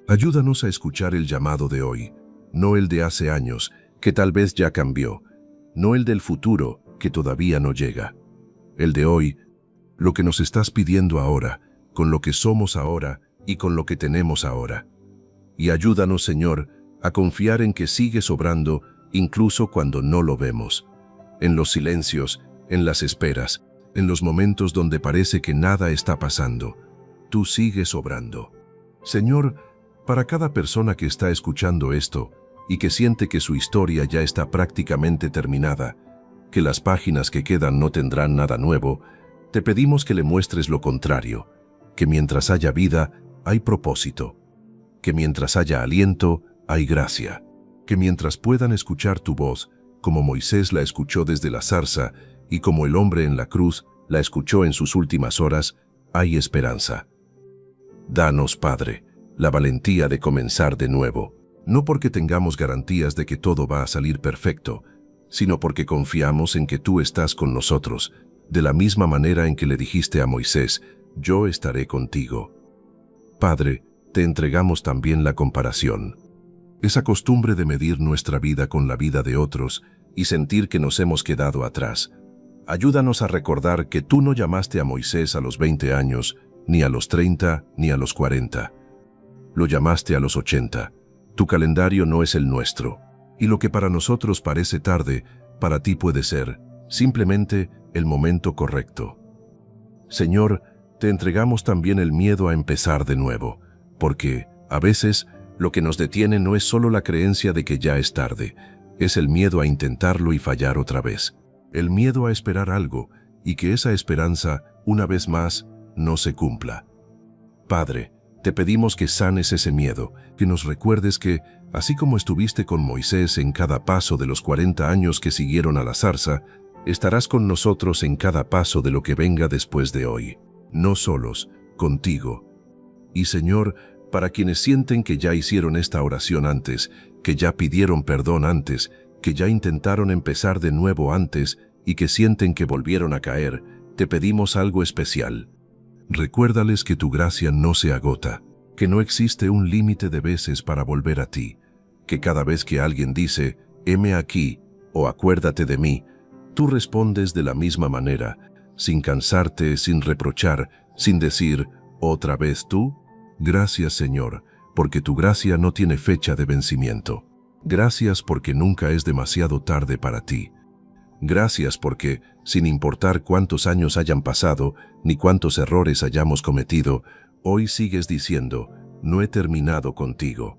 Ayúdanos a escuchar el llamado de hoy, no el de hace años, que tal vez ya cambió, no el del futuro, que todavía no llega. El de hoy, lo que nos estás pidiendo ahora, con lo que somos ahora y con lo que tenemos ahora. Y ayúdanos, Señor, a confiar en que sigues obrando incluso cuando no lo vemos. En los silencios, en las esperas, en los momentos donde parece que nada está pasando, tú sigues obrando. Señor, para cada persona que está escuchando esto y que siente que su historia ya está prácticamente terminada, que las páginas que quedan no tendrán nada nuevo, te pedimos que le muestres lo contrario, que mientras haya vida, hay propósito, que mientras haya aliento, hay gracia, que mientras puedan escuchar tu voz, como Moisés la escuchó desde la zarza y como el hombre en la cruz la escuchó en sus últimas horas, hay esperanza. Danos, Padre, la valentía de comenzar de nuevo, no porque tengamos garantías de que todo va a salir perfecto, sino porque confiamos en que tú estás con nosotros, de la misma manera en que le dijiste a Moisés, yo estaré contigo. Padre, te entregamos también la comparación. Esa costumbre de medir nuestra vida con la vida de otros y sentir que nos hemos quedado atrás. Ayúdanos a recordar que tú no llamaste a Moisés a los 20 años, ni a los 30, ni a los 40. Lo llamaste a los 80. Tu calendario no es el nuestro. Y lo que para nosotros parece tarde, para ti puede ser, simplemente, el momento correcto. Señor, te entregamos también el miedo a empezar de nuevo, porque, a veces, lo que nos detiene no es solo la creencia de que ya es tarde, es el miedo a intentarlo y fallar otra vez. El miedo a esperar algo y que esa esperanza, una vez más, no se cumpla. Padre, te pedimos que sanes ese miedo, que nos recuerdes que, así como estuviste con Moisés en cada paso de los 40 años que siguieron a la zarza, estarás con nosotros en cada paso de lo que venga después de hoy, no solos, contigo. Y Señor, para quienes sienten que ya hicieron esta oración antes, que ya pidieron perdón antes, que ya intentaron empezar de nuevo antes y que sienten que volvieron a caer, te pedimos algo especial. Recuérdales que tu gracia no se agota, que no existe un límite de veces para volver a ti, que cada vez que alguien dice, heme aquí, o acuérdate de mí, tú respondes de la misma manera, sin cansarte, sin reprochar, sin decir, ¿otra vez tú? Gracias, Señor, porque tu gracia no tiene fecha de vencimiento. Gracias porque nunca es demasiado tarde para ti. Gracias porque, sin importar cuántos años hayan pasado, ni cuántos errores hayamos cometido, hoy sigues diciendo, no he terminado contigo.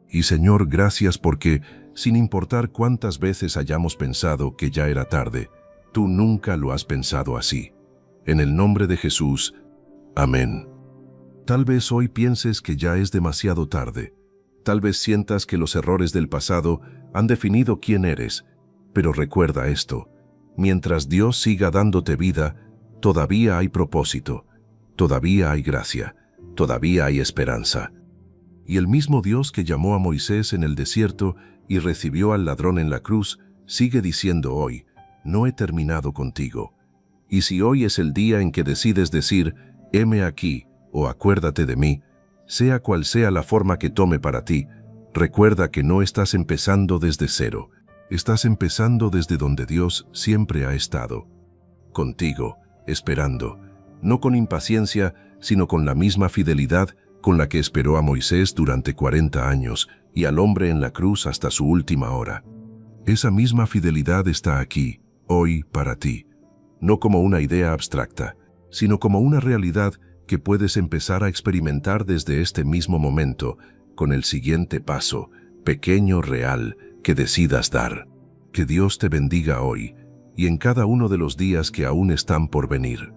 Y Señor, gracias porque, sin importar cuántas veces hayamos pensado que ya era tarde, tú nunca lo has pensado así. En el nombre de Jesús, amén. Tal vez hoy pienses que ya es demasiado tarde. Tal vez sientas que los errores del pasado han definido quién eres, pero recuerda esto, mientras Dios siga dándote vida, todavía hay propósito, todavía hay gracia, todavía hay esperanza. Y el mismo Dios que llamó a Moisés en el desierto y recibió al ladrón en la cruz, sigue diciendo hoy, no he terminado contigo. Y si hoy es el día en que decides decir, heme aquí, o acuérdate de mí, sea cual sea la forma que tome para ti, recuerda que no estás empezando desde cero. Estás empezando desde donde Dios siempre ha estado. Contigo, esperando, no con impaciencia, sino con la misma fidelidad con la que esperó a Moisés durante 40 años y al hombre en la cruz hasta su última hora. Esa misma fidelidad está aquí, hoy, para ti, no como una idea abstracta, sino como una realidad que puedes empezar a experimentar desde este mismo momento, con el siguiente paso, pequeño, real, que decidas dar. Que Dios te bendiga hoy y en cada uno de los días que aún están por venir.